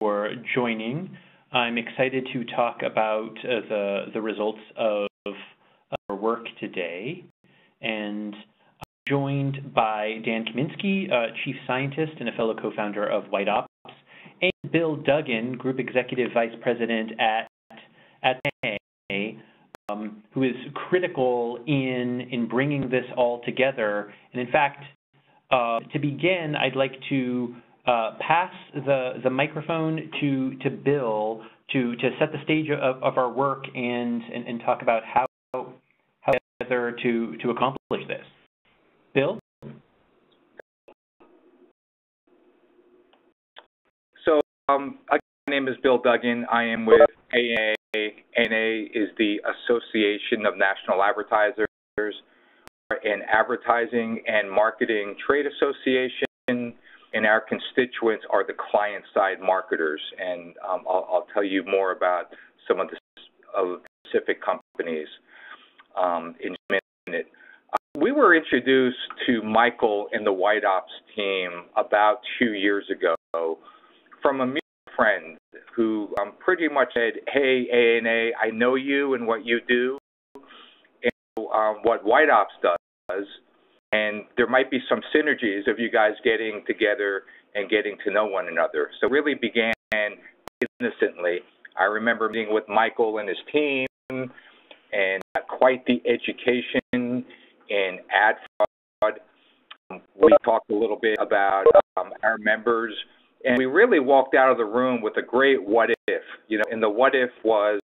for joining. I'm excited to talk about the results of our work today. And I'm joined by Dan Kaminsky, Chief Scientist and a fellow co-founder of White Ops, and Bill Duggan, Group Executive Vice President at A, who is critical in bringing this all together. And in fact, to begin, I'd like to pass the microphone to Bill to set the stage of our work and talk about how together to accomplish this. Bill? So, again, my name is Bill Duggan. I am with ANA. ANA is the Association of National Advertisers, an advertising and marketing trade association, and our constituents are the client-side marketers. And I'll tell you more about some of the specific companies in a minute. We were introduced to Michael and the White Ops team about 2 years ago from a mutual friend who pretty much said, "Hey, ANA, I know you and what you do, and what White Ops does, and there might be some synergies of you guys getting together and getting to know one another." So it really began innocently. I remember meeting with Michael and his team and got quite the education in ad fraud. We talked a little bit about our members, and we really walked out of the room with a great what if. And the what if was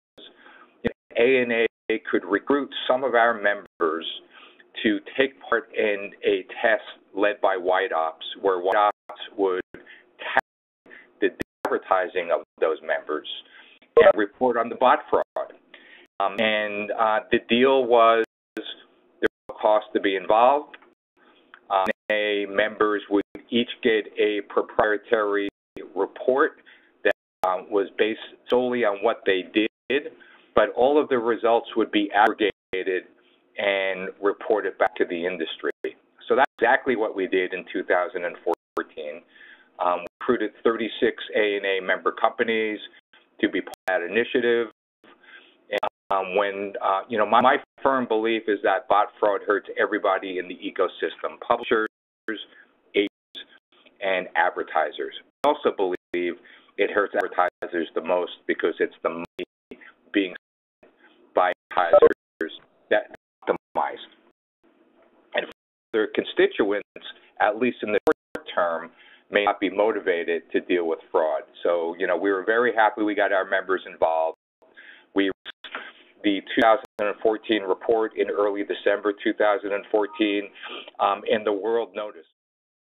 ANA could recruit some of our members to take part in a test led by White Ops, where White Ops would tag the advertising of those members and report on the bot fraud. The deal was there was no cost to be involved. Members would each get a proprietary report that was based solely on what they did, but all of the results would be aggregated and reported back to the industry. So that's exactly what we did in 2014. We recruited 36 ANA member companies to be part of that initiative. And my firm belief is that bot fraud hurts everybody in the ecosystem: publishers, agents, and advertisers. I also believe it hurts advertisers the most because it's the money being spent by advertisers that optimized. And their constituents, at least in the short term, may not be motivated to deal with fraud. So, we were very happy we got our members involved. We the 2014 report in early December 2014, and the world noticed.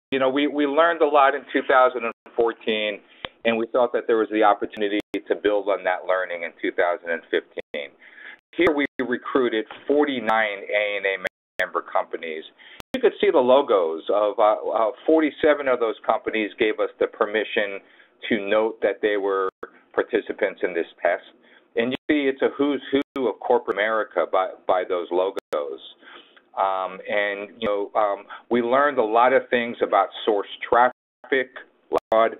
We learned a lot in 2014, and we thought that there was the opportunity to build on that learning in 2015. Here we recruited 49 ANA member companies. You could see the logos of 47 of those companies gave us the permission to note that they were participants in this test. And you see it's a who's who of corporate America by those logos. We learned a lot of things about source traffic, fraud,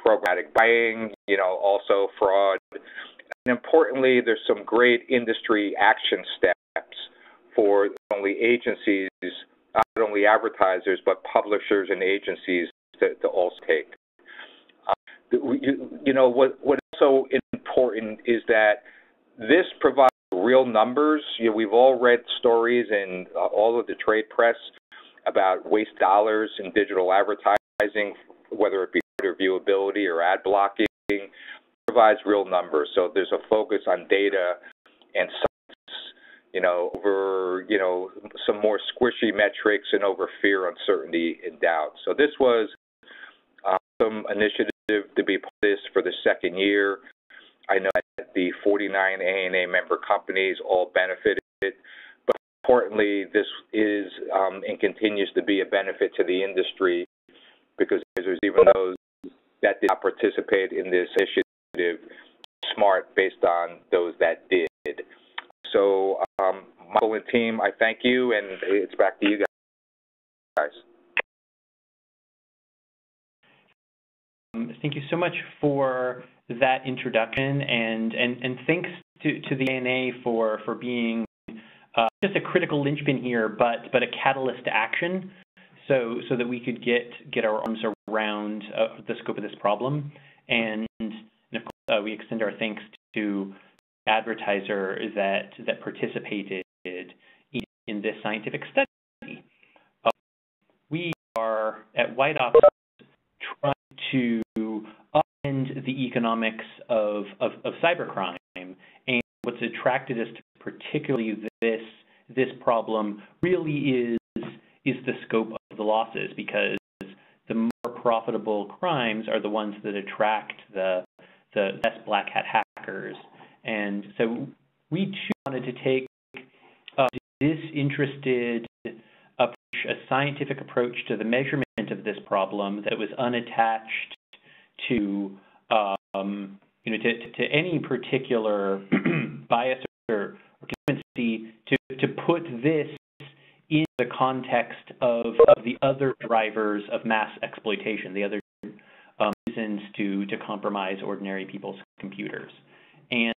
programmatic buying, also fraud. And importantly, there's some great industry action steps for not only agencies, not only advertisers, but publishers and agencies to also take. What's so important is that this provides real numbers. We've all read stories in all of the trade press about waste dollars in digital advertising, whether it be viewability or ad blocking. It provides real numbers. So there's a focus on data and science, over some more squishy metrics and over fear, uncertainty, and doubt. So this was some initiative to be part of this for the second year. I know that the 49 ANA member companies all benefited, but importantly, this is and continues to be a benefit to the industry because there's even those that did not participate in this initiative smart based on those that did. So, Michael and team, I thank you, and it's back to you guys. thank you so much for that introduction, and thanks to the ANA for being just a critical linchpin here, but a catalyst to action, so that we could get our arms around the scope of this problem. And of course, we extend our thanks to the advertiser that participated in this scientific study. We are at White Ops trying to upend the economics of cybercrime, and what's attracted us to particularly this problem really is the scope of the losses, because the more profitable crimes are the ones that attract the best black hat hackers. And so we too wanted to take a disinterested approach, a scientific approach to the measurement of this problem that was unattached to to any particular bias or constituency, to put this in the context of the other drivers of mass exploitation, the other reasons to compromise ordinary people's computers. And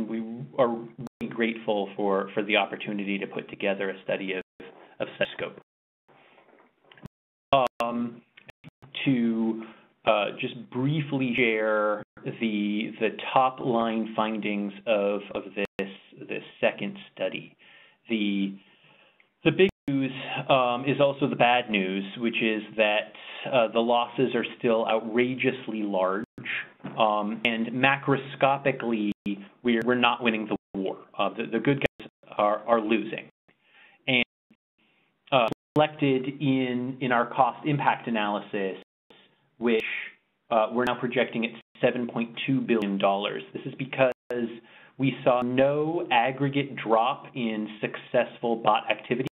we are really grateful for the opportunity to put together a study of such scope. To just briefly share the top line findings of this second study. The big news is also the bad news, which is that the losses are still outrageously large, and macroscopically we're not winning the war. The good guys are losing, and reflected in our cost impact analysis, which we're now projecting at $7.2 billion. This is because we saw no aggregate drop in successful bot activity,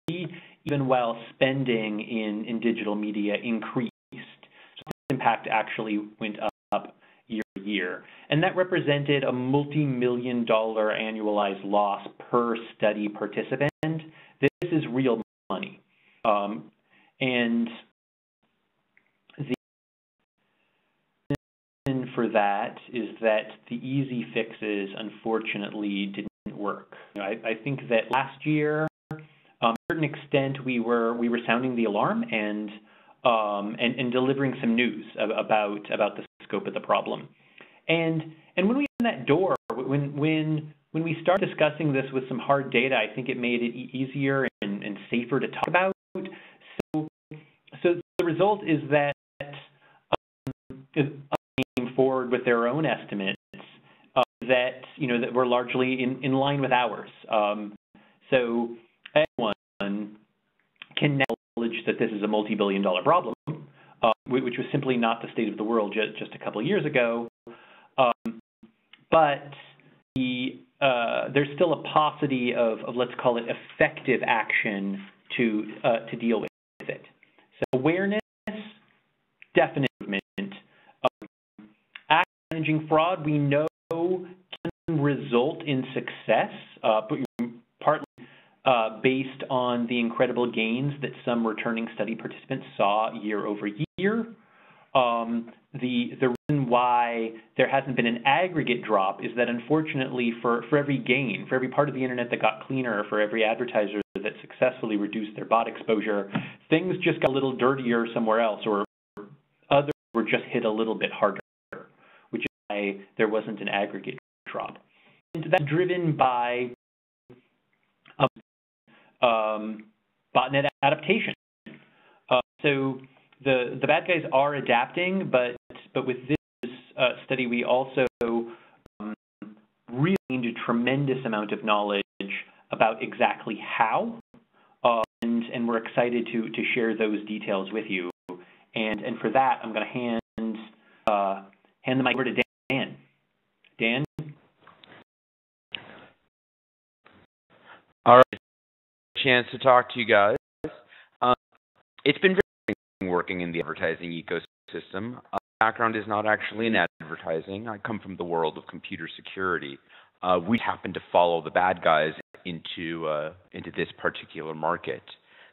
even while spending in digital media increased. So the impact actually went up year to year. And that represented a multi-million-dollar annualized loss per study participant. This is real money. And the reason for that is that the easy fixes, unfortunately, didn't work. I think that last year, to a certain extent, we were sounding the alarm and delivering some news about the scope of the problem. And when we opened that door, when we started discussing this with some hard data, I think it made it easier and safer to talk about. So the result is that came forward with their own estimates that were largely in line with ours. So anyone can now acknowledge that this is a multi-billion-dollar problem, which was simply not the state of the world just a couple of years ago. But there's still a paucity of let's call it effective action to deal with it. So awareness, definite movement. Managing fraud, we know, can result in success, but partly based on the incredible gains that some returning study participants saw year over year. The reason why there hasn't been an aggregate drop is that, unfortunately, for every gain, for every part of the internet that got cleaner, for every advertiser that successfully reduced their bot exposure, things just got a little dirtier somewhere else, or others were just hit a little bit harder, which is why there wasn't an aggregate drop. And that's driven by botnet adaptation. So the bad guys are adapting, but with this study, we also really gained a tremendous amount of knowledge about exactly how, and we're excited to share those details with you. And for that, I'm going to hand the mic over to Dan. Dan? All right, chance to talk to you guys. It's been very working in the advertising ecosystem. Background is not actually in advertising. I come from the world of computer security. We happen to follow the bad guys into this particular market.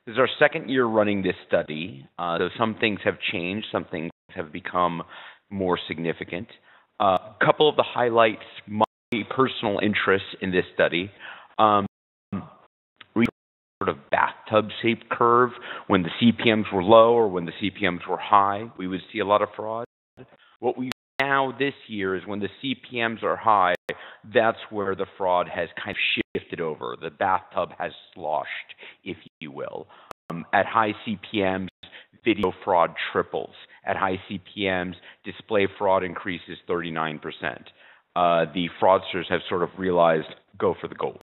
This is our second year running this study, so some things have changed, some things have become more significant. A couple of the highlights, my personal interest in this study, sort of bathtub-shaped curve. When the CPMs were low or when the CPMs were high, we would see a lot of fraud. What we now this year is when the CPMs are high, that's where the fraud has kind of shifted over. The bathtub has sloshed, if you will. At high CPMs, video fraud triples. At high CPMs, display fraud increases 39%. The fraudsters have sort of realized, go for the gold.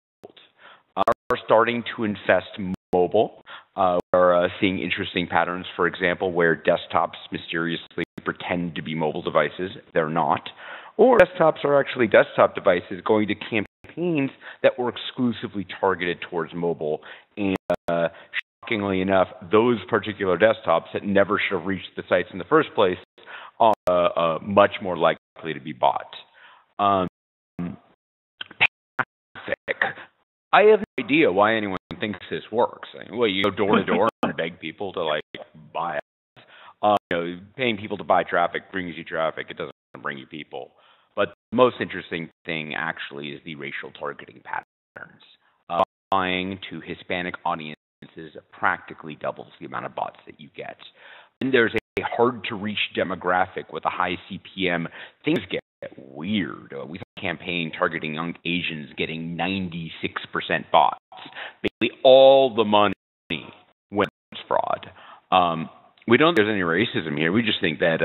Are starting to infest mobile. We're seeing interesting patterns, for example, where desktops mysteriously pretend to be mobile devices. They're not. Or desktops are actually desktop devices going to campaigns that were exclusively targeted towards mobile. And shockingly enough, those particular desktops that never should have reached the sites in the first place are much more likely to be bought. I have no idea why anyone thinks this works. I mean, well, you go door to door and beg people to buy it. Paying people to buy traffic brings you traffic. It doesn't bring you people. But the most interesting thing actually is the racial targeting patterns. Buying to Hispanic audiences practically doubles the amount of bots that you get. And there's a hard-to-reach demographic with a high CPM. Things get weird. We saw a campaign targeting young Asians getting 96% bots. Basically, all the money went to fraud. We don't think there's any racism here. We just think that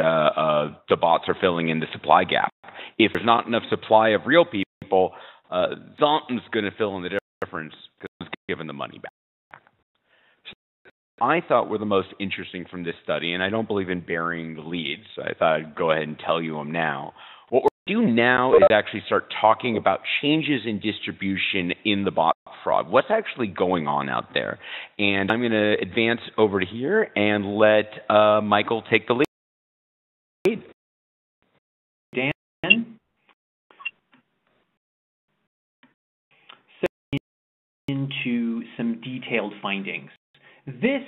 the bots are filling in the supply gap. If there's not enough supply of real people, something's going to fill in the difference because it's given the money back. I thought were the most interesting from this study, and I don't believe in burying the leads, so I thought I'd go ahead and tell you them now. What we're going to do now is actually start talking about changes in distribution in the bot fraud. What's actually going on out there? And I'm going to advance over to here and let Michael take the lead. Dan? So into some detailed findings. This,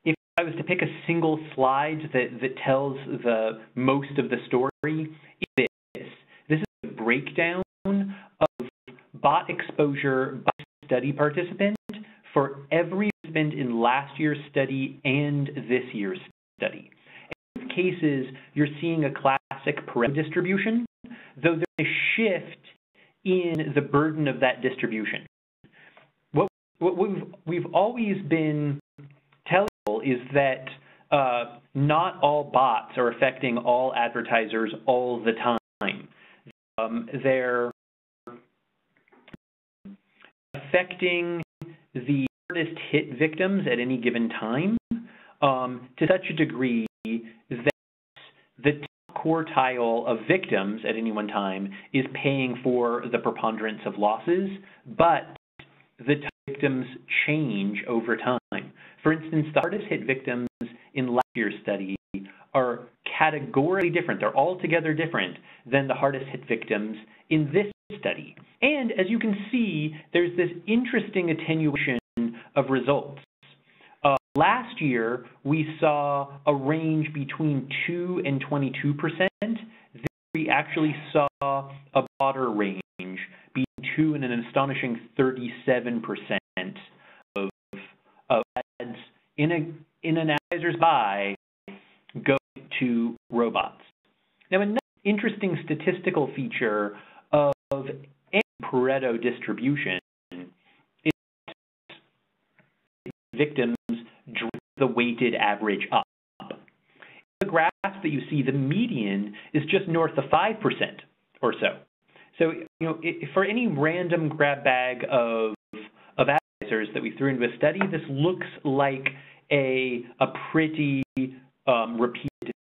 if I was to pick a single slide that tells the most of the story, is this. This is a breakdown of bot exposure by study participant for every participant in last year's study and this year's study. In both cases, you're seeing a classic Pareto distribution, though there's a shift in the burden of that distribution. What we've always been telling people is that not all bots are affecting all advertisers all the time. They're affecting the hardest hit victims at any given time to such a degree that the top quartile of victims at any one time is paying for the preponderance of losses, but the victims change over time. For instance, the hardest hit victims in last year's study are categorically different. They're altogether different than the hardest hit victims in this study. And as you can see, there's this interesting attenuation of results. Last year, we saw a range between 2 and 22%. This year, we actually saw a broader range between 2 and an astonishing 37% of ads in an advertiser's buy go to robots. Now, another interesting statistical feature of any Pareto distribution is victims drive the weighted average up. In the graph that you see, the median is just north of 5% or so. So, for any random grab bag of advertisers that we threw into a study, this looks like a pretty repeated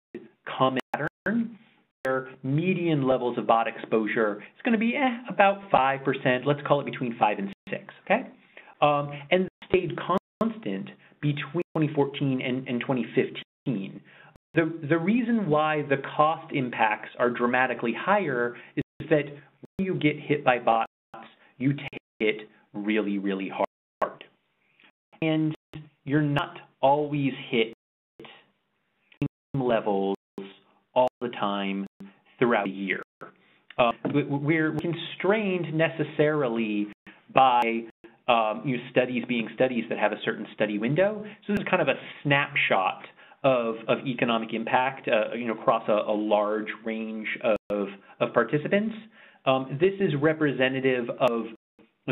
common pattern where median levels of bot exposure is going to be about 5%. Let's call it between 5 and 6, okay? And stayed constant between 2014 and 2015. The reason why the cost impacts are dramatically higher is that when you get hit by bots, you take it really, really hard. And you're not always hit levels all the time throughout the year. We're constrained necessarily by studies being studies that have a certain study window. So this is kind of a snapshot of economic impact across a large range of participants. This is representative of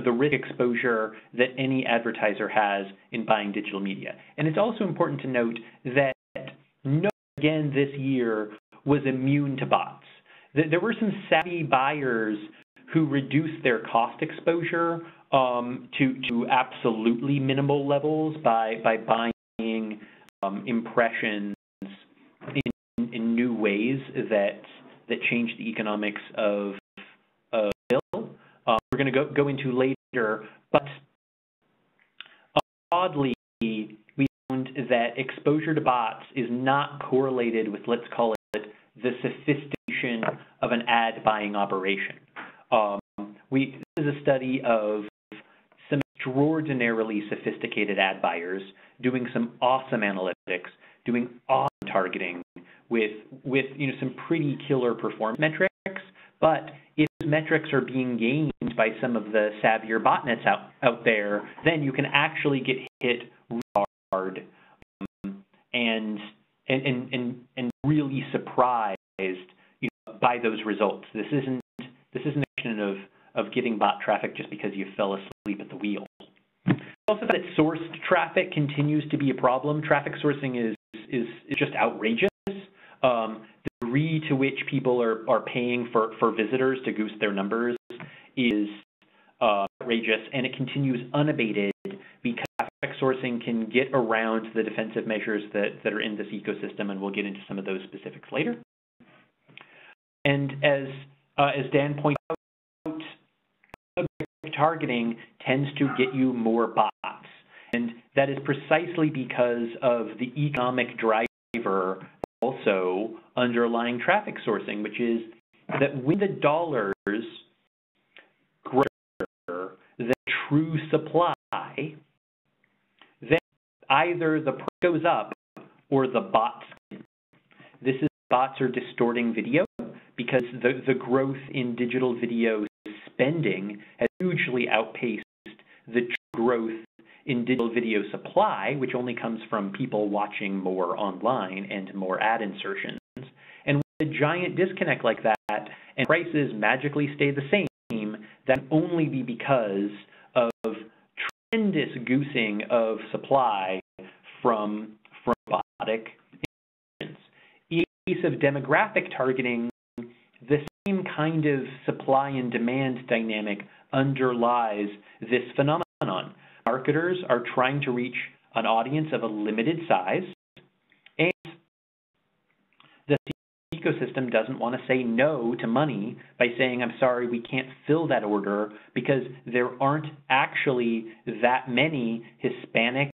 the risk exposure that any advertiser has in buying digital media. And it's also important to note that no one again this year was immune to bots. There were some savvy buyers who reduced their cost exposure to absolutely minimal levels by buying impressions in new ways that change the economics of bill. We're going to go into later, but broadly, we found that exposure to bots is not correlated with, let's call it, the sophistication of an ad buying operation. This is a study of some extraordinarily sophisticated ad buyers doing some awesome analytics, doing awesome targeting with some pretty killer performance metrics. But if those metrics are being gained by some of the savvier botnets out there, then you can actually get hit really hard and really surprised by those results. This isn't a question of getting bot traffic just because you fell asleep at the wheel. Also, that sourced traffic continues to be a problem. Traffic sourcing is just outrageous. The degree to which people are paying for visitors to goose their numbers is outrageous, and it continues unabated because traffic sourcing can get around the defensive measures that are in this ecosystem, and we'll get into some of those specifics later. And as Dan pointed out, targeting tends to get you more bots, and that is precisely because of the economic driver also underlying traffic sourcing, which is that when the dollars grow the true supply, then either the price goes up or the bots win. Bots are distorting video because the growth in digital video spending has hugely outpaced the growth in digital video supply, which only comes from people watching more online and more ad insertions. And with a giant disconnect like that, and prices magically stay the same, that can only be because of tremendous goosing of supply from robotic insertions. In the case of demographic targeting, the same kind of supply and demand dynamic underlies this phenomenon. Marketers are trying to reach an audience of a limited size, and the ecosystem doesn't want to say no to money by saying, I'm sorry, we can't fill that order because there aren't actually that many Hispanic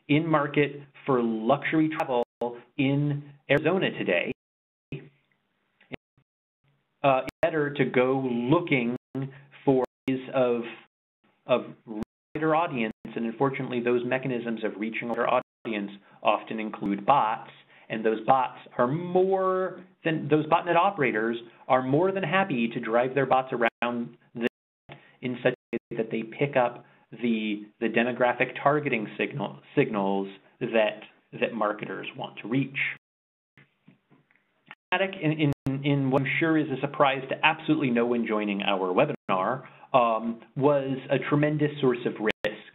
in market for luxury travel in Arizona today. It's better to go looking for ways of wider audience, and unfortunately those mechanisms of reaching our audience often include bots, and those botnet operators are more than happy to drive their bots around the net in such a way that they pick up the demographic targeting signals that marketers want to reach. In what I'm sure is a surprise to absolutely no one joining our webinar, was a tremendous source of risk.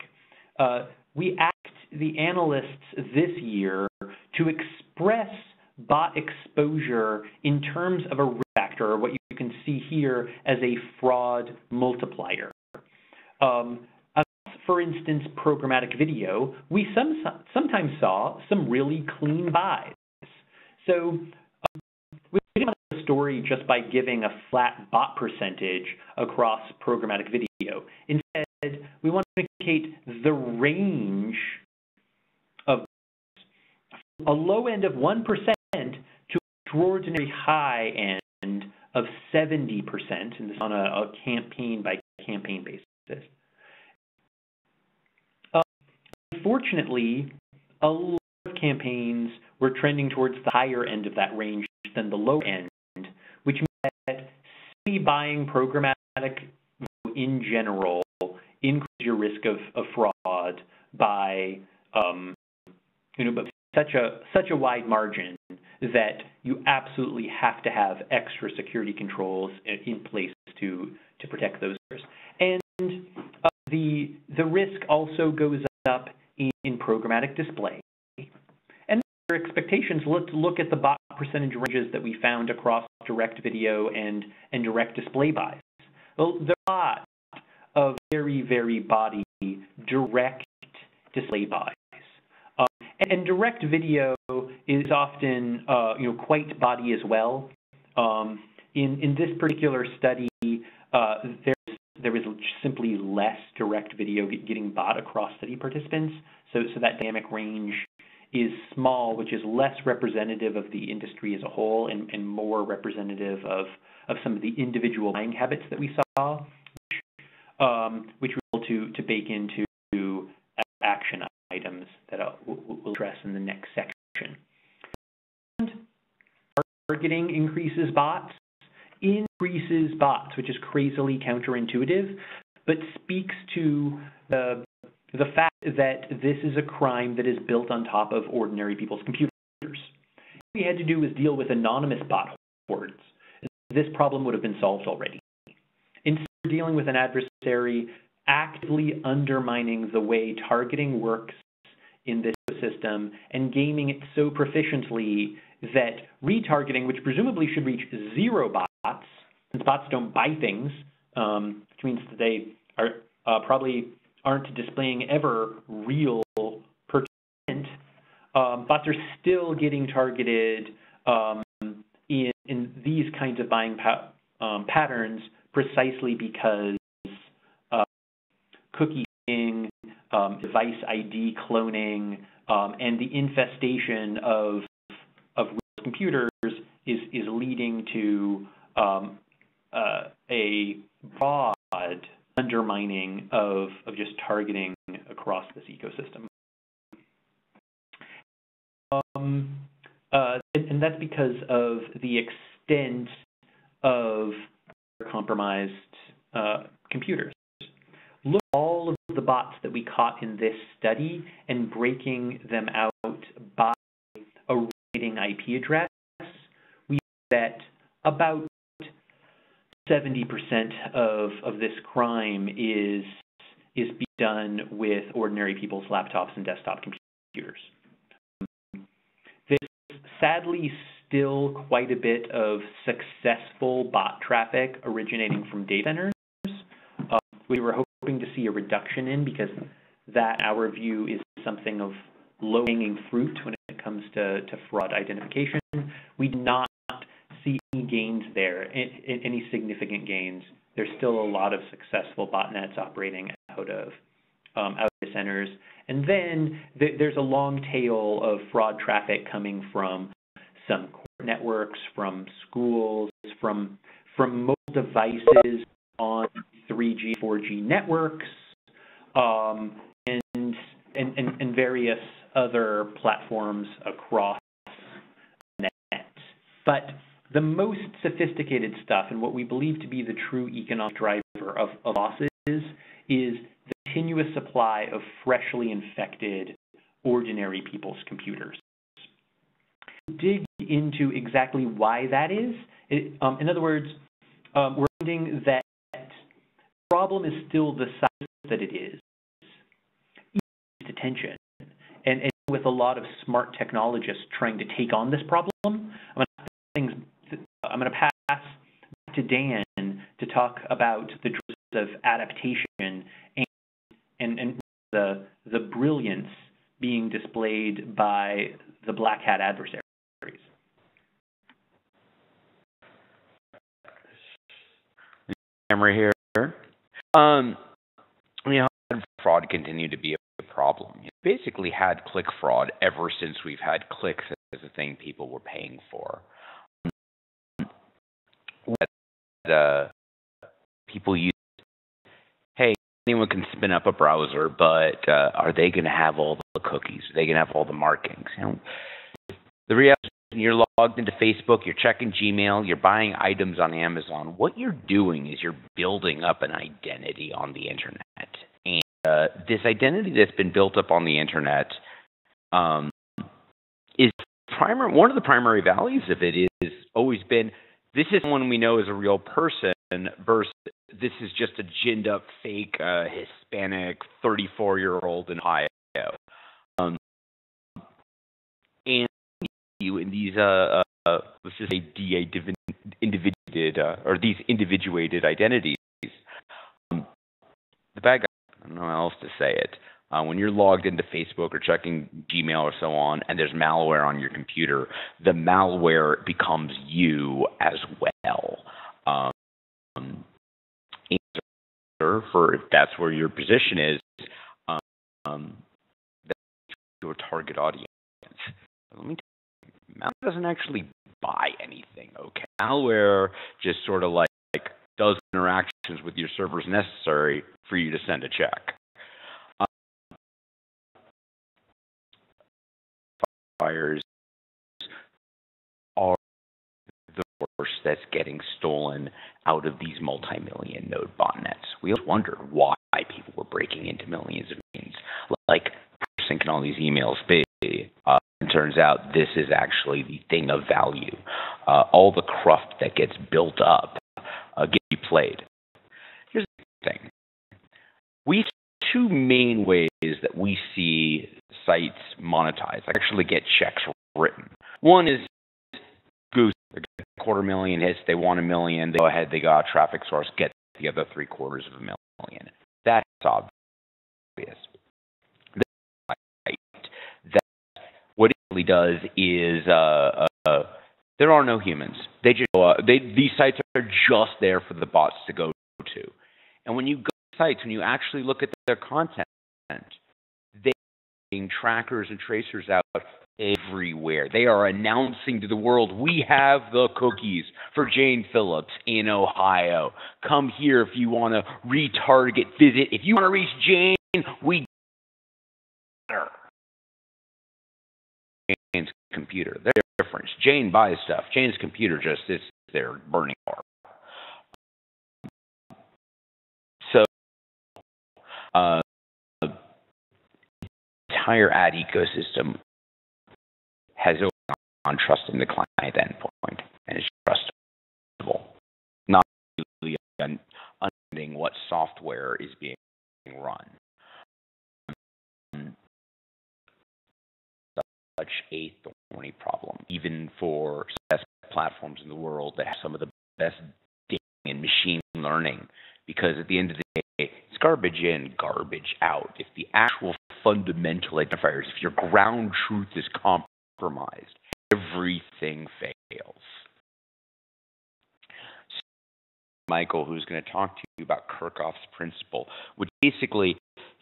We asked the analysts this year to express bot exposure in terms of a risk factor, or what you can see here as a fraud multiplier. For instance, programmatic video, we sometimes saw some really clean buys. So we didn't want the story just by giving a flat bot percentage across programmatic video. Instead, we want to indicate the range of a low end of 1% to extraordinary high end of 70%, and this on a campaign by campaign basis. Unfortunately, a lot of campaigns we're trending towards the higher end of that range than the lower end, which means that simply buying programmatic in general increases your risk of fraud by such a wide margin that you absolutely have to have extra security controls in place to protect those. And the risk also goes up in programmatic display. And their expectations, let's look at the bot percentage ranges that we found across direct video and direct display buys. Well, there are a lot of very, very body direct display buys. And direct video is often quite body as well. In this particular study, there was simply less direct video getting bought across study participants. So that dynamic range is small, which is less representative of the industry as a whole and more representative of some of the individual buying habits that we saw, which we're able to bake into action items that we'll address in the next section. And targeting increases bots, which is crazily counterintuitive, but speaks to the fact that this is a crime that is built on top of ordinary people's computers. What we had to do was deal with anonymous bot hordes. This problem would have been solved already. Instead of dealing with an adversary actively undermining the way targeting works in this system and gaming it so proficiently that retargeting, which presumably should reach 0 bots, since bots don't buy things, which means that they are probably aren't displaying ever real purchase, bots are still getting targeted in these kinds of buying patterns precisely because cookie phishing, device ID cloning, and the infestation of computers is leading to a broad undermining of just targeting across this ecosystem. And that's because of the extent of compromised computers. Look at all of the bots that we caught in this study and breaking them out by a rating IP address. We see that about 70% of this crime is being done with ordinary people's laptops and desktop computers. There's sadly still quite a bit of successful bot traffic originating from data centers. We were hoping to see a reduction in because that, in our view, is something of low-hanging fruit when it comes to fraud identification. We do not see any gains there, any significant gains. There's still a lot of successful botnets operating out of data centers. And then there's a long tail of fraud traffic coming from some core networks, from schools, from mobile devices on 3G, 4G networks, and various other platforms across the net. But the most sophisticated stuff, and what we believe to be the true economic driver of losses, is the continuous supply of freshly infected ordinary people's computers. Dig into exactly why that is. In other words, we're finding that the problem is still the size that it is. It needs attention. And with a lot of smart technologists trying to take on this problem, I'm going to pass back to Dan to talk about the drivers of adaptation and the brilliance being displayed by the black hat adversaries. Camera here. Fraud continued to be a problem. You basically had click fraud ever since we've had clicks as a thing people were paying for. People use, hey, anyone can spin up a browser, but are they going to have all the cookies? Are they going to have all the markings? The reality is when you're logged into Facebook, you're checking Gmail, you're buying items on Amazon, what you're doing is you're building up an identity on the internet. And this identity that's been built up on the internet is one of the primary values of it is always been, this is someone we know is a real person versus this is just a ginned up fake Hispanic 34-year-old in Ohio. And you in these let's just say these individuated identities, the bad guy, I don't know how else to say it. When you're logged into Facebook or checking Gmail or so on, and there's malware on your computer, the malware becomes you as well. For if that's where your position is, that's your target audience. Let me tell you, malware doesn't actually buy anything. Okay, malware just sort of like does interactions with your servers necessary for you to send a check. Fires are the worst that's getting stolen out of these multi-million node botnets. We always wonder why people were breaking into millions of means, like syncing all these emails. It turns out this is actually the thing of value. All the cruft that gets built up gets played. Here's the thing. We have two main ways that we see sites monetize, actually get checks written. One is Goose, they get 250,000 hits, they want 1 million, they go ahead, they got a traffic source, get the other 750,000. That's obvious. That what it really does is there are no humans. They just these sites are just there for the bots to go to. And when you go to sites, when you actually look at their content, they're getting trackers and tracers out everywhere. They are announcing to the world, we have the cookies for Jane Phillips in Ohio. Come here if you want to retarget, visit. If you want to reach Jane, we got her. Jane's computer. They're different. Jane buys stuff. Jane's computer just sits there burning bar. So, the entire ad ecosystem has on trusting the client endpoint, and it's trustable. Not really understanding what software is being run. Such a thorny problem, even for best platforms in the world that have some of the best data and machine learning, because at the end of the day, it's garbage in, garbage out. If the actual fundamental identifiers, if your ground truth is compromised, everything fails. So Michael, who's going to talk to you about Kirchhoff's principle, which basically,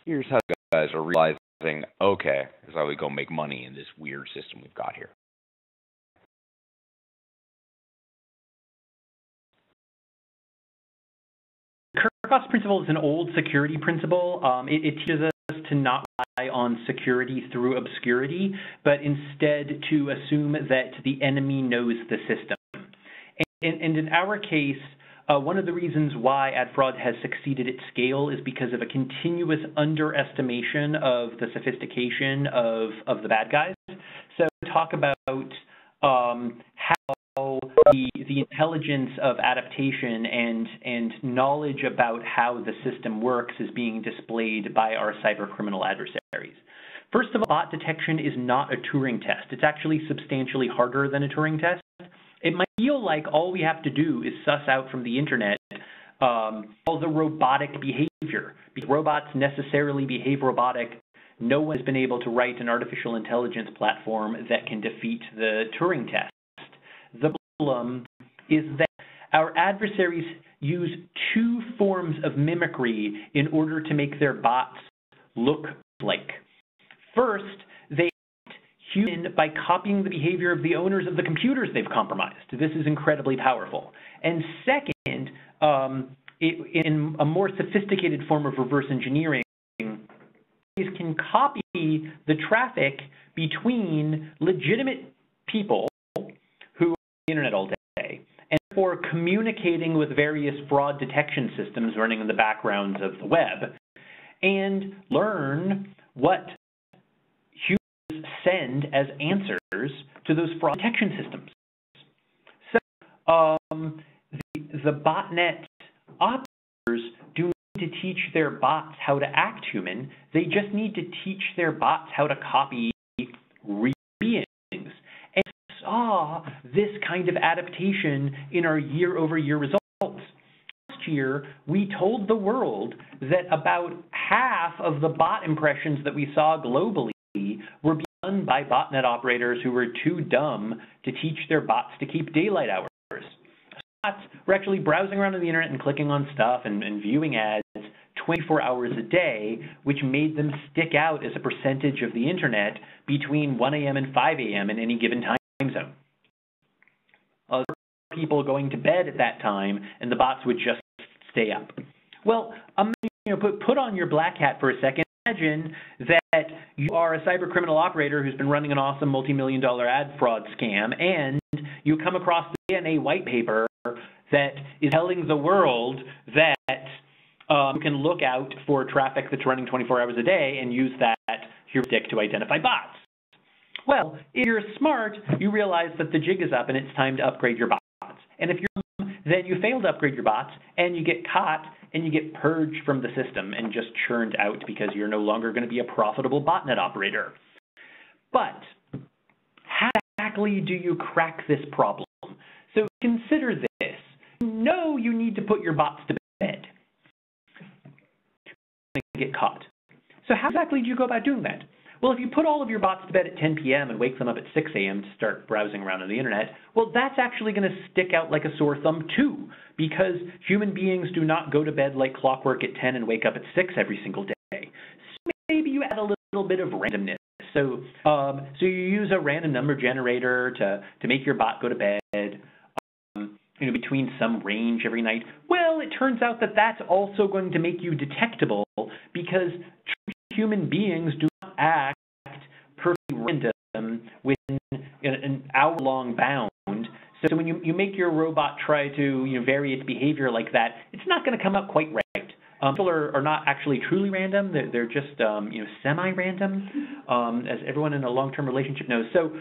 here's how guys are realizing, okay, here's how we go make money in this weird system we've got here. Kirchhoff's principle is an old security principle. It teaches us to not rely on security through obscurity, but instead to assume that the enemy knows the system. And in our case, one of the reasons why ad fraud has succeeded at scale is because of a continuous underestimation of the sophistication of the bad guys. So talk about how the intelligence of adaptation and knowledge about how the system works is being displayed by our cybercriminal adversaries. First of all, bot detection is not a Turing test. It's actually substantially harder than a Turing test. It might feel like all we have to do is suss out from the internet all the robotic behavior. Because robots necessarily behave robotic. No one has been able to write an artificial intelligence platform that can defeat the Turing test. The problem is that our adversaries use two forms of mimicry in order to make their bots look like. First, they human by copying the behavior of the owners of the computers they've compromised. This is incredibly powerful. And second, in a more sophisticated form of reverse engineering, these can copy the traffic between legitimate people who are on the internet all day, and therefore communicating with various fraud detection systems running in the backgrounds of the web, and learn what humans send as answers to those fraud detection systems. So the botnet operators do not need to teach their bots how to act human. They just need to teach their bots how to copy real beings. And we saw this kind of adaptation in our year-over-year results. Last year, we told the world that about half of the bot impressions that we saw globally were being done by botnet operators who were too dumb to teach their bots to keep daylight hours. Bots were actually browsing around on the internet and clicking on stuff and viewing ads 24 hours a day, which made them stick out as a percentage of the internet between 1 a.m. and 5 a.m. in any given time zone. There were people going to bed at that time, and the bots would just stay up. Well, put on your black hat for a second. Imagine that you are a cyber criminal operator who's been running an awesome multi-million-dollar ad fraud scam, and you come across the DNA white paper that is telling the world that you can look out for traffic that's running 24 hours a day and use that heuristic to identify bots. Well, if you're smart, you realize that the jig is up and it's time to upgrade your bots. And if you're dumb, then you fail to upgrade your bots and you get caught and you get purged from the system and just churned out because you're no longer going to be a profitable botnet operator. But how exactly do you crack this problem? So consider this. You know you need to put your bots to bed. Get caught. So how exactly do you go about doing that? Well, if you put all of your bots to bed at 10 p.m. and wake them up at 6 a.m. to start browsing around on the internet, well, that's actually going to stick out like a sore thumb too, because human beings do not go to bed like clockwork at 10 and wake up at 6 every single day. So maybe you add a little bit of randomness. So you use a random number generator to make your bot go to bed, between some range every night. Well, it turns out that that's also going to make you detectable because human beings do not act perfectly random within an hour-long bound. So when you make your robot try to vary its behavior like that, it's not going to come up quite right. People are not actually truly random. They're just semi-random, as everyone in a long-term relationship knows. So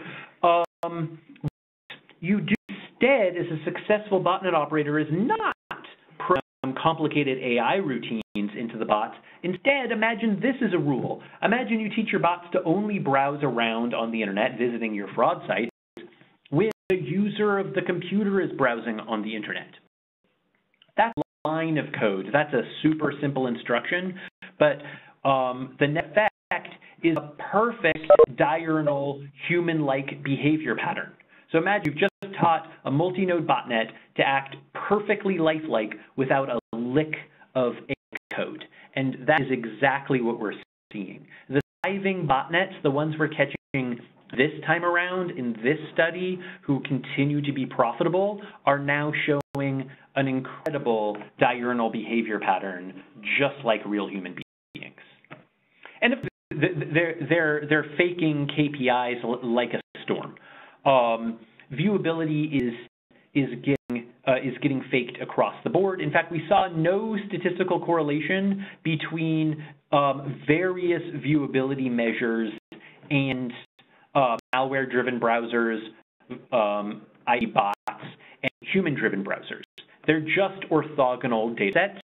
you do instead, as a successful botnet operator, is not program complicated AI routines into the bots. Instead, imagine this as a rule. Imagine you teach your bots to only browse around on the internet, visiting your fraud sites, when the user of the computer is browsing on the internet. That's a line of code. That's a super simple instruction, but the net effect is a perfect diurnal human-like behavior pattern. So imagine you've just taught a multi-node botnet to act perfectly lifelike without a lick of code. And that is exactly what we're seeing. The thriving botnets, the ones we're catching this time around in this study, who continue to be profitable, are now showing an incredible diurnal behavior pattern, just like real human beings. And they're faking KPIs like a storm. Viewability is getting faked across the board. In fact, we saw no statistical correlation between various viewability measures and malware-driven browsers, i.e. bots, and human-driven browsers. They're just orthogonal data sets.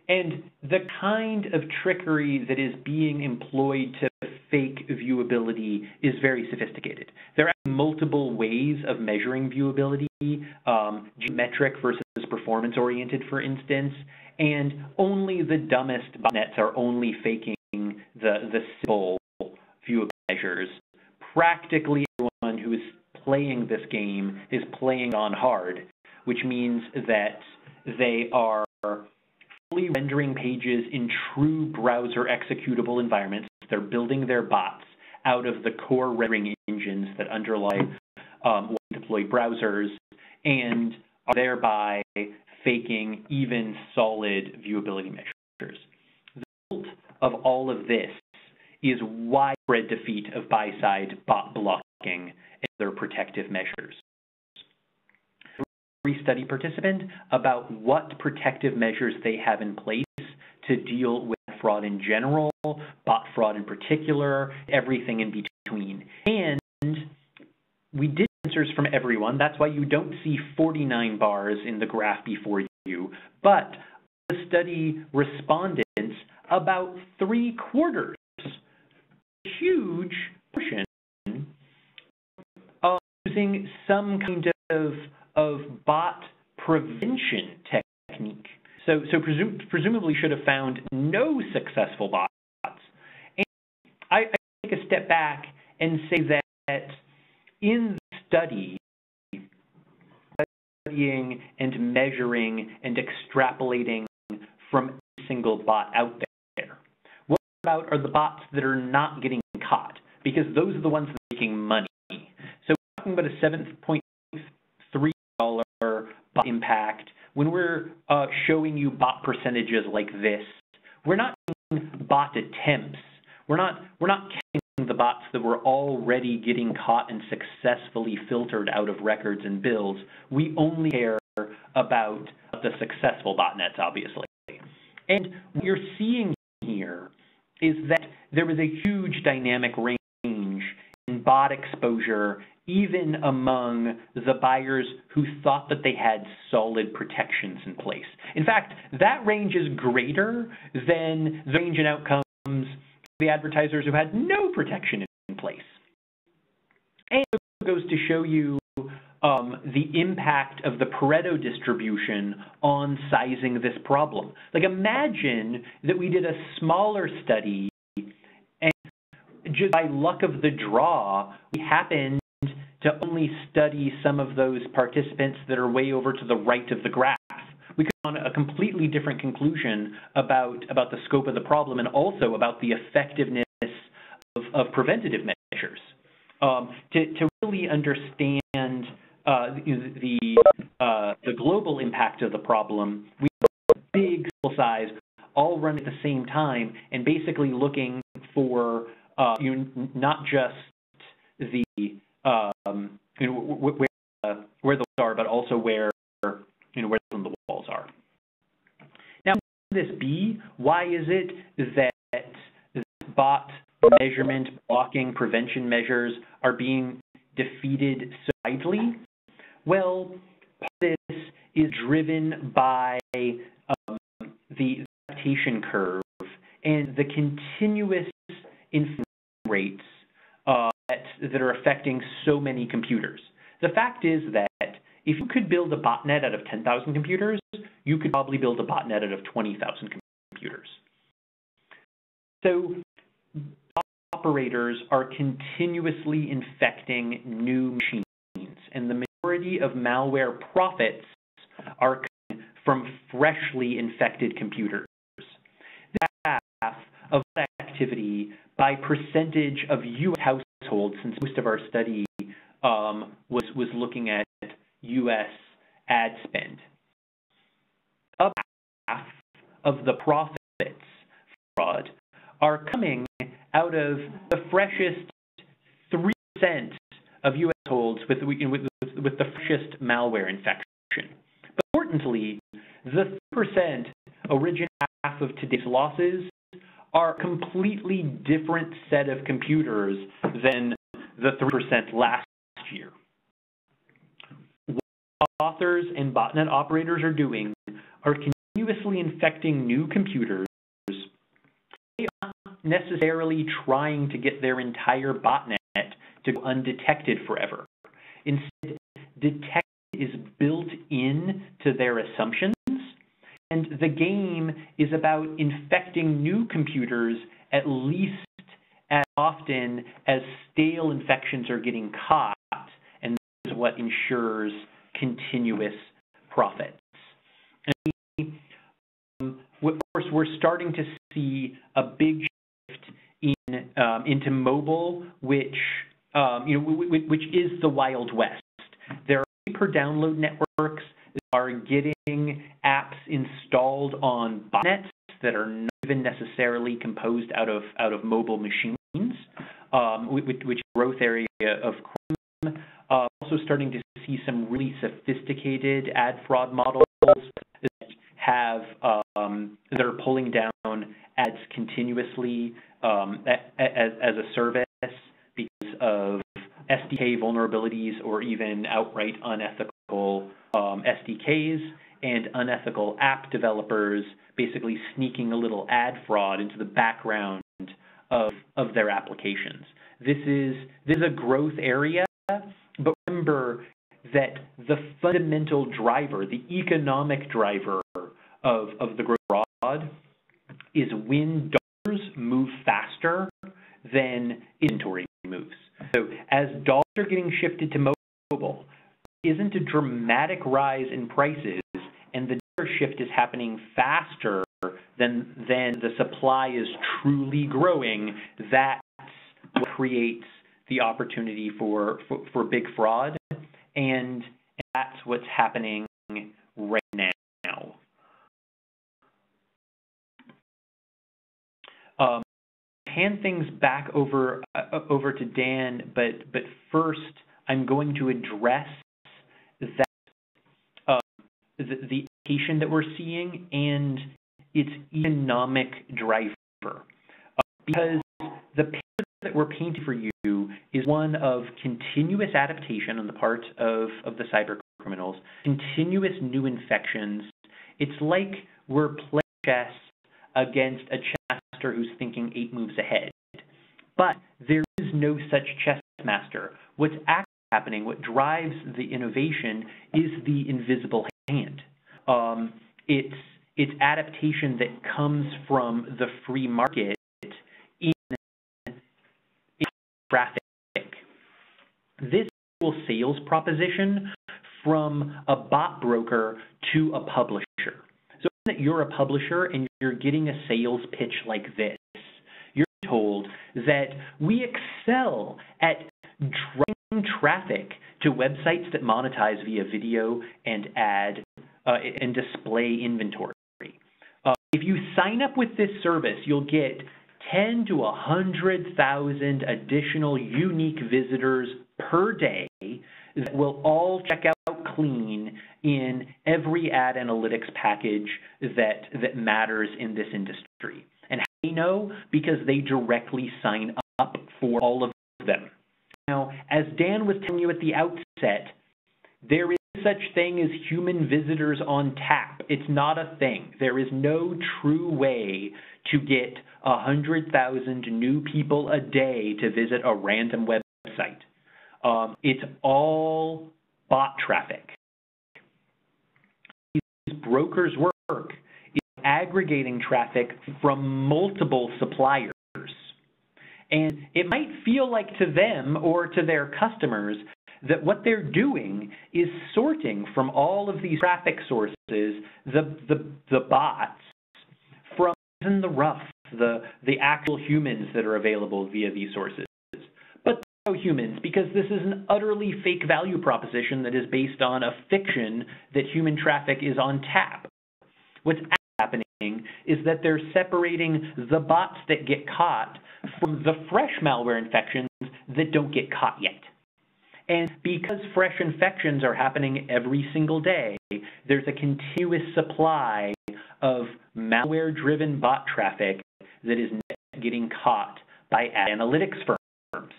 And the kind of trickery that is being employed to fake viewability is very sophisticated. There are multiple ways of measuring viewability, geometric versus performance-oriented, for instance, and only the dumbest botnets are only faking the simple viewability measures. Practically everyone who is playing this game is playing on hard, which means that they are fully rendering pages in true browser executable environments. They're building their bots out of the core rendering engines that underlie deployed browsers and are thereby faking even solid viewability measures. The result of all of this is widespread defeat of buy-side bot blocking and other protective measures. Every study participant about what protective measures they have in place to deal with fraud in general, bot fraud in particular, everything in between. And we did answers from everyone. That's why you don't see 49 bars in the graph before you. But the study respondents, about 3/4, a huge portion, using some kind of bot prevention technique. So presumably should have found no successful bots. And I take a step back and say that in the study, studying and measuring and extrapolating from a single bot out there, what about are the bots that are not getting caught? Because those are the ones that are making money. So we're talking about a $7.3 bot impact. When we're showing you bot percentages like this, we're not doing bot attempts. We're not counting the bots that were already getting caught and successfully filtered out of records and bills. We only care about the successful botnets, obviously. And what you're seeing here is that there was a huge dynamic range in bot exposure, even among the buyers who thought that they had solid protections in place. In fact, that range is greater than the range in outcomes of the advertisers who had no protection in place. And it goes to show you the impact of the Pareto distribution on sizing this problem. Like, imagine that we did a smaller study and just by luck of the draw, we happened to only study some of those participants that are way over to the right of the graph. We could come to a completely different conclusion about the scope of the problem and also about the effectiveness of preventative measures. To really understand the global impact of the problem, we have a big sample size all run at the same time and basically looking for not just the where the walls are, but also where where the walls are. Now, this B, why is it that bot measurement, blocking, prevention measures are being defeated so widely? Well, part of this is driven by the adaptation curve and the continuous inflation rates that are affecting so many computers. The fact is that if you could build a botnet out of 10,000 computers, you could probably build a botnet out of 20,000 computers. So operators are continuously infecting new machines, and the majority of malware profits are coming from freshly infected computers. The graph of that activity by percentage of U.S. households, since most of our study was looking at U.S. ad spend. About half of the profits fraud are coming out of the freshest 3% of U.S. households with the freshest malware infection. But importantly, the 3% originating half of today's losses are a completely different set of computers than the 3% last year. What authors and botnet operators are doing are continuously infecting new computers. They are not necessarily trying to get their entire botnet to go undetected forever. Instead, detection is built in to their assumptions, and the game is about infecting new computers at least as often as stale infections are getting caught, and this is what ensures continuous profits. And of course, we're starting to see a big shift into mobile, which is the Wild West. There are pay-per-download networks that are getting apps installed on botnets that are not even necessarily composed out of mobile machines, which is a growth area of crime. Also starting to see some really sophisticated ad fraud models that have that are pulling down ads continuously as a service because of SDK vulnerabilities or even outright unethical SDKs and unethical app developers basically sneaking a little ad fraud into the background of their applications. This is a growth area, but remember that the fundamental driver, the economic driver of the growth fraud is when dollars move faster than inventory moves. So as dollars are getting shifted to mobile, there isn't a dramatic rise in prices, and the dollar shift is happening faster than the supply is truly growing. That's what creates the opportunity for big fraud, and that's what's happening right now. Hand things back over to Dan, but first I'm going to address that the application that we're seeing and its economic driver, because the picture that we're painting for you is one of continuous adaptation on the part of the cyber criminals, continuous new infections. It's like we're playing chess against a chess master who's thinking 8 moves ahead. But there is no such chess master. What's actually happening, what drives the innovation, is the invisible hand. It's adaptation that comes from the free market in traffic. This sales proposition from a bot broker to a publisher. So that you're a publisher and you're getting a sales pitch like this, you're told that we excel at driving traffic to websites that monetize via video and ad and display inventory. If you sign up with this service, you'll get 10 to 100,000 additional unique visitors per day that will all check out clean in every ad analytics package that matters in this industry. And how do they know? Because they directly sign up for all of them. Now, as Dan was telling you at the outset, there is such thing as human visitors on tap. It's not a thing. There is no true way to get 100,000 new people a day to visit a random website. It's all bot traffic. These brokers' work is aggregating traffic from multiple suppliers. And it might feel like to them or to their customers that what they're doing is sorting from all of these traffic sources, the bots, from in the rough, the actual humans that are available via these sources. But no humans, because this is an utterly fake value proposition that is based on a fiction that human traffic is on tap. What's happening is that they're separating the bots that get caught from the fresh malware infections that don't get caught yet. And because fresh infections are happening every single day, there's a continuous supply of malware-driven bot traffic that is getting caught by ad analytics firms.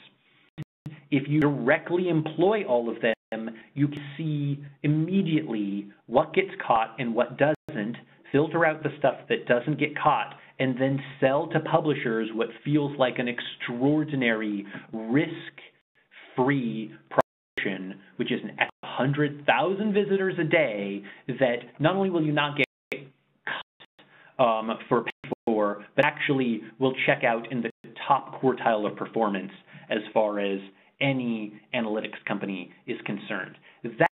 If you directly employ all of them, you can see immediately what gets caught and what doesn't, filter out the stuff that doesn't get caught, and then sell to publishers what feels like an extraordinary risk-free proposition, which is 100,000 visitors a day that not only will you not get cut for pay for, but actually will check out in the top quartile of performance as far as any analytics company is concerned. That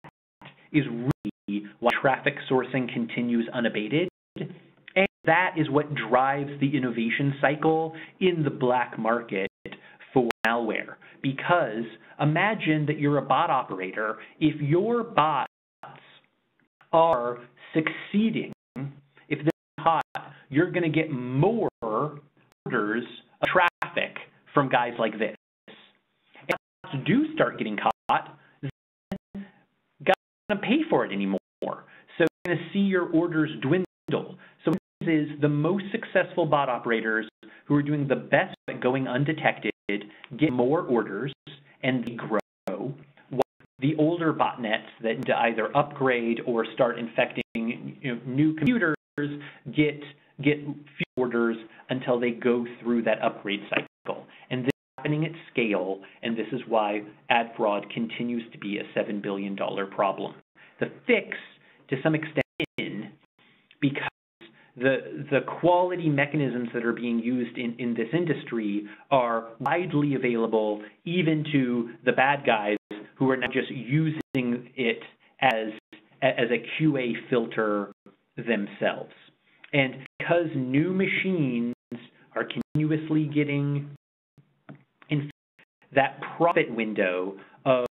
is really why traffic sourcing continues unabated, and that is what drives the innovation cycle in the black market for malware. Because imagine that you're a bot operator. If your bots are succeeding, if they're caught you're going to get more orders of traffic from guys like this. And if bots do start getting caught, then guys aren't going to pay for it anymore. So you're going to see your orders dwindle. So what this is, the most successful bot operators who are doing the best at going undetected get more orders and they grow. While the older botnets that need to either upgrade or start infecting new computers get few orders until they go through that upgrade cycle. And this is happening at scale, and this is why ad fraud continues to be a $7 billion problem. The fix, to some extent, because the quality mechanisms that are being used in this industry are widely available even to the bad guys who are not just using it as a QA filter themselves. And because new machines are continuously getting infected, that profit window of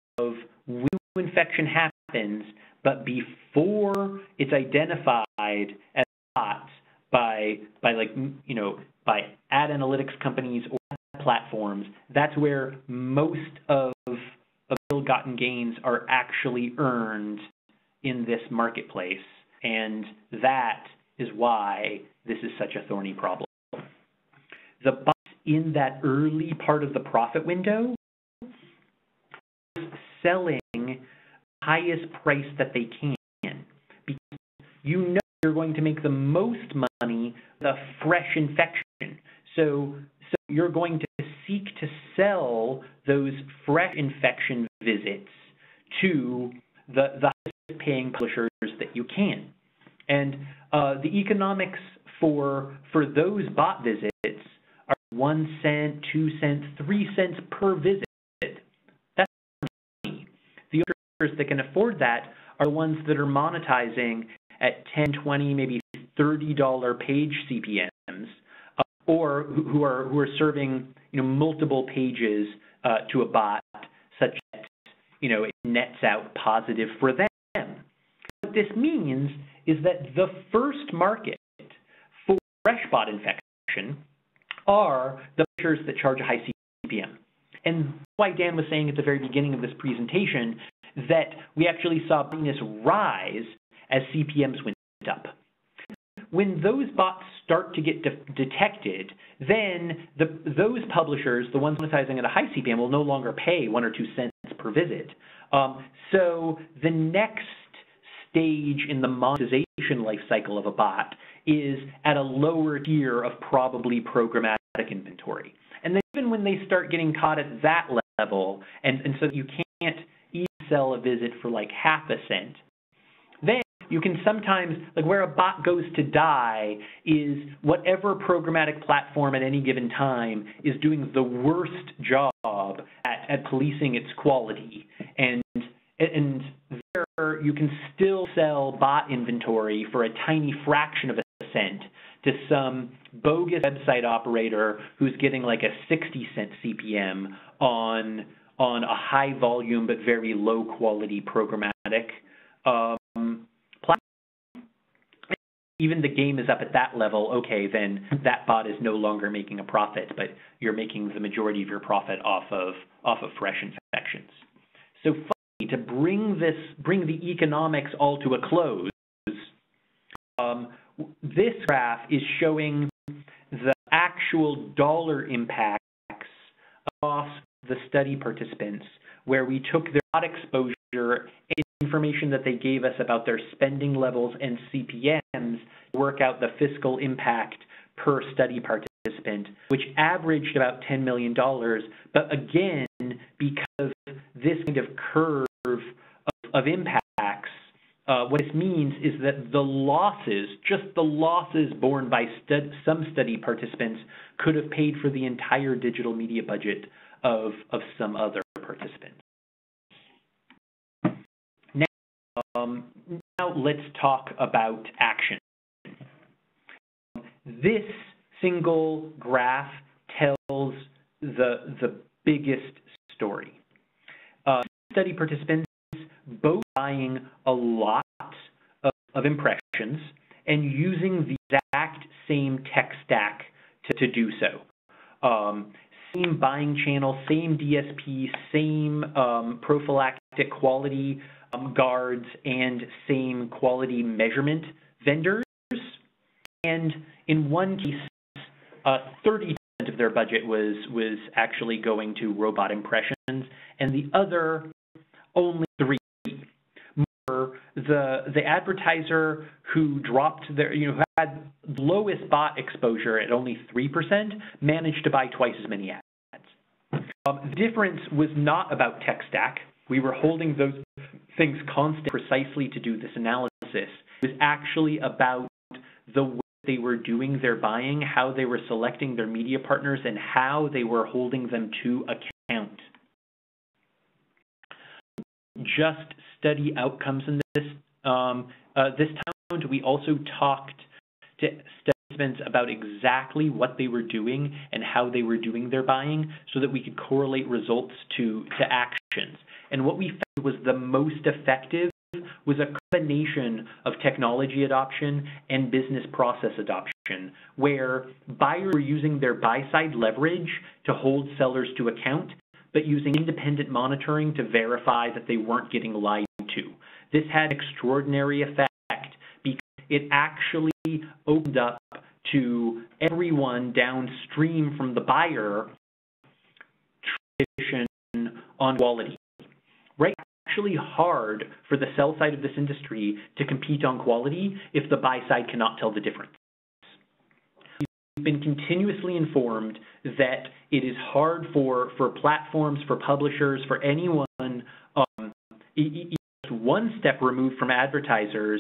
when infection happens, but before it's identified as bots by ad analytics companies or ad platforms, that's where most of ill-gotten gains are actually earned in this marketplace, and that is why this is such a thorny problem. The bots in that early part of the profit window are selling the highest price that they can, because you know you're going to make the most money with a fresh infection. So you're going to seek to sell those fresh infection visits to the highest paying publishers that you can. And the economics for those bot visits are 1 cent, 2 cents, 3 cents per visit. That's money. The others that can afford that are the ones that are monetizing at $10, $20, maybe $30 page CPMs, or who are serving multiple pages to a bot, such that it nets out positive for them. What this means is that the first market for fresh bot infection are the publishers that charge a high CPM. And that's why Dan was saying at the very beginning of this presentation that we actually saw business rise as CPMs went up. When those bots start to get detected, then those publishers, the ones monetizing at a high CPM, will no longer pay 1 or 2 cents per visit. So the next stage in the monetization life cycle of a bot is at a lower tier of probably programmatic inventory. And then even when they start getting caught at that level, and so you can't even sell a visit for like half a cent, then you can sometimes, where a bot goes to die is whatever programmatic platform at any given time is doing the worst job at policing its quality. And there you can still sell bot inventory for a tiny fraction of a cent to some bogus website operator who's getting like a 60-cent CPM on a high volume but very low quality programmatic platform. Even the game is up at that level, okay, then that bot is no longer making a profit, but you're making the majority of your profit off of fresh infections. So finally, to bring the economics all to a close, this graph is showing the actual dollar impacts across the study participants, where we took their bot exposure, information that they gave us about their spending levels and CPMs, work out the fiscal impact per study participant, which averaged about $10 million. But again, because this kind of curve of impacts, what this means is that the losses, just the losses borne by some study participants, could have paid for the entire digital media budget of some other participants. Now let's talk about action. This single graph tells the biggest story. Study participants both buying a lot of impressions and using the exact same tech stack to do so. Same buying channel, same DSP, same prophylactic quality guards, and same quality measurement vendors. And in one case, 30% of their budget was actually going to robot impressions, and the other only 3%. The advertiser who dropped their, who had the lowest bot exposure at only 3% managed to buy twice as many ads. The difference was not about tech stack. We were holding those things constant precisely to do this analysis. It was actually about the way they were doing their buying, how they were selecting their media partners, and how they were holding them to account. Just study outcomes in this. This time, we also talked to participants about exactly what they were doing and how they were doing their buying so that we could correlate results to actions. And what we found was the most effective was a combination of technology adoption and business process adoption, where buyers were using their buy-side leverage to hold sellers to account, but using independent monitoring to verify that they weren't getting lied to. This had extraordinary effect because it actually opened up to everyone downstream from the buyer tradition on quality. Right? It's actually hard for the sell side of this industry to compete on quality if the buy side cannot tell the difference. We've been continuously informed that it is hard for platforms, for publishers, for anyone one step removed from advertisers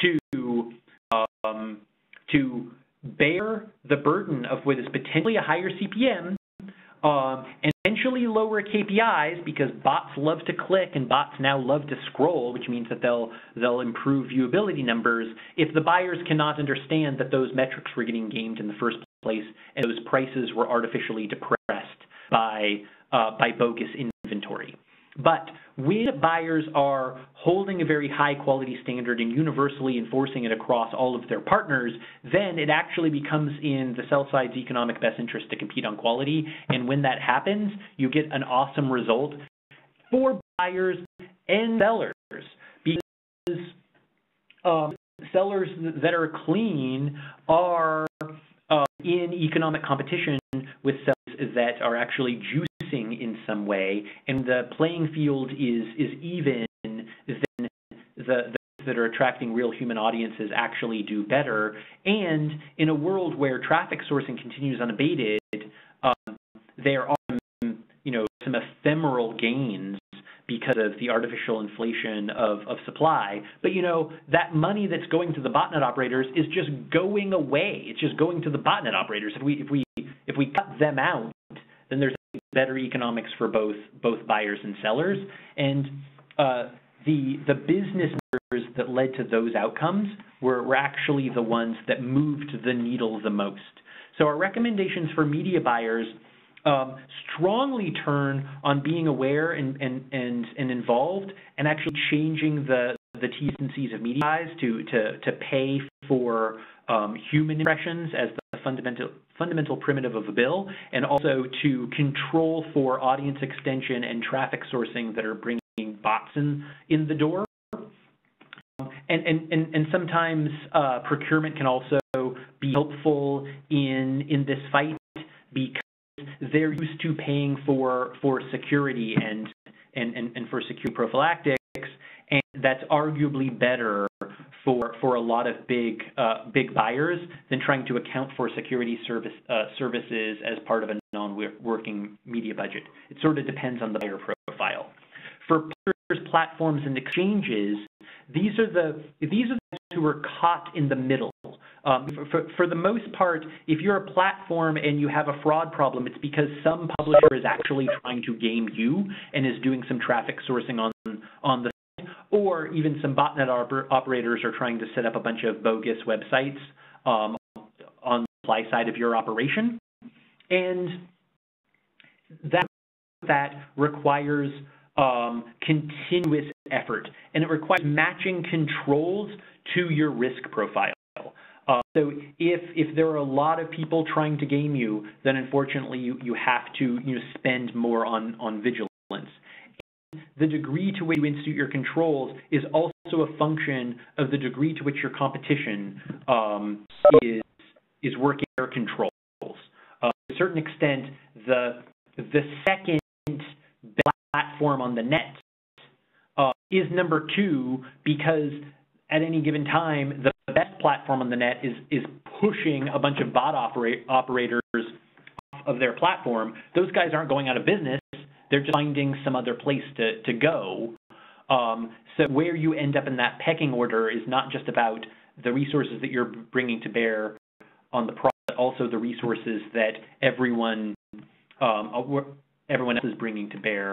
to bear the burden of what is potentially a higher CPM and eventually lower KPIs, because bots love to click and bots now love to scroll, which means that they'll improve viewability numbers if the buyers cannot understand that those metrics were getting gamed in the first place and those prices were artificially depressed by bogus inventory. But when buyers are holding a very high quality standard and universally enforcing it across all of their partners, then it actually becomes in the sell side's economic best interest to compete on quality. And when that happens, you get an awesome result for buyers and sellers, because sellers that are clean are in economic competition with sellers that are actually juicing in some way, and the playing field is even, then the that are attracting real human audiences actually do better. And in a world where traffic sourcing continues unabated, there are some ephemeral gains because of the artificial inflation of supply. But that money that's going to the botnet operators is just going away. It's just going to the botnet operators. If we cut them out, then there's better economics for both buyers and sellers. And the business measures that led to those outcomes were actually the ones that moved the needle the most. So our recommendations for media buyers strongly turn on being aware and involved, and actually changing the T's and C's of media buys to pay for human impressions as the fundamental primitive of a bill, and also to control for audience extension and traffic sourcing that are bringing bots in the door. And sometimes procurement can also be helpful in this fight, because they're used to paying for security and for security prophylactics, and that's arguably better for a lot of big buyers than trying to account for security services as part of a non-working media budget. It sort of depends on the buyer profile. For publishers, platforms, and exchanges, these are the guys who are caught in the middle. For the most part, if you're a platform and you have a fraud problem, it's because some publisher is actually trying to game you and is doing some traffic sourcing on the site, or even some botnet operators are trying to set up a bunch of bogus websites on the supply side of your operation. And that requires continuous effort, and it requires matching controls to your risk profile. So if there are a lot of people trying to game you, then unfortunately you have to spend more on vigilance. And the degree to which you institute your controls is also a function of the degree to which your competition is working their controls. To a certain extent, the second platform on the net is number 2 because at any given time, the best platform on the net is pushing a bunch of bot operators off of their platform. Those guys aren't going out of business. They're just finding some other place to go. So where you end up in that pecking order is not just about the resources that you're bringing to bear on the product, but also the resources that everyone else is bringing to bear.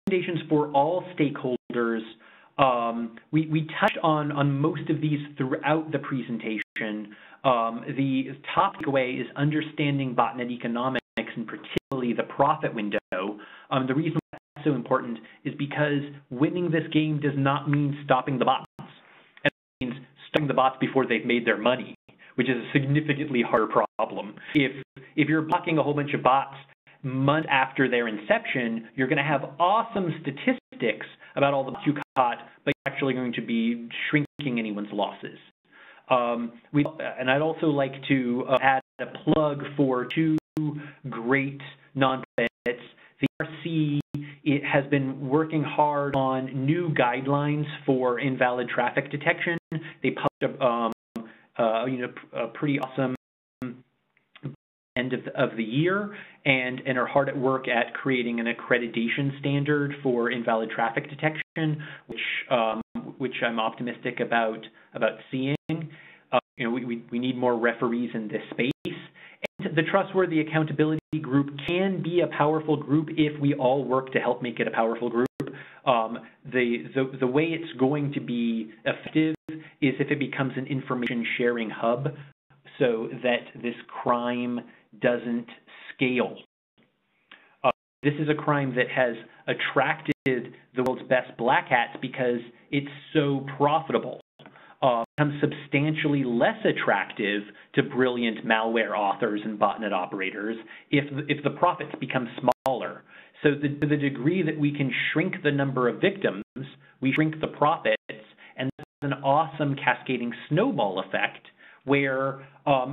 Recommendations for all stakeholders. We touched on most of these throughout the presentation. The top takeaway is understanding botnet economics and particularly the profit window. The reason that's so important is because winning this game does not mean stopping the bots. It means stopping the bots before they've made their money, which is a significantly harder problem. If you're blocking a whole bunch of bots months after their inception, you're going to have awesome statistics about all the bots you caught, but you're actually going to be shrinking anyone's losses. And I'd also like to add a plug for 2 great nonprofits. The RC has been working hard on new guidelines for invalid traffic detection. They published a pretty awesome end of the year and are hard at work at creating an accreditation standard for invalid traffic detection, which I'm optimistic about seeing. We need more referees in this space. And the Trustworthy Accountability Group can be a powerful group if we all work to help make it a powerful group. The way it's going to be effective is if it becomes an information sharing hub so that this crime doesn't scale. This is a crime that has attracted the world's best black hats because it's so profitable. Becomes substantially less attractive to brilliant malware authors and botnet operators if the profits become smaller. So the degree that we can shrink the number of victims, we shrink the profits, and that's an awesome cascading snowball effect where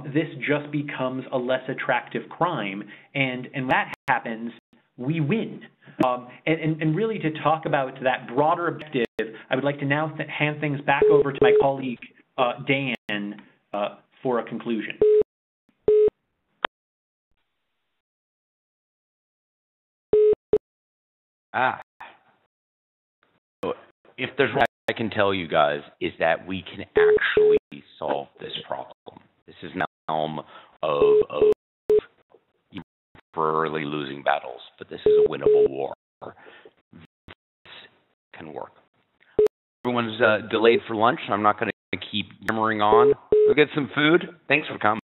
this just becomes a less attractive crime. And when that happens, we win. And really to talk about that broader objective, I would like to now hand things back over to my colleague, Dan, for a conclusion. If there's one I can tell you guys is that we can actually solve this problem. This is not a realm of temporarily losing battles, but this is a winnable war. This can work. Everyone's delayed for lunch. I'm not going to keep yammering on. Go get some food. Thanks for coming.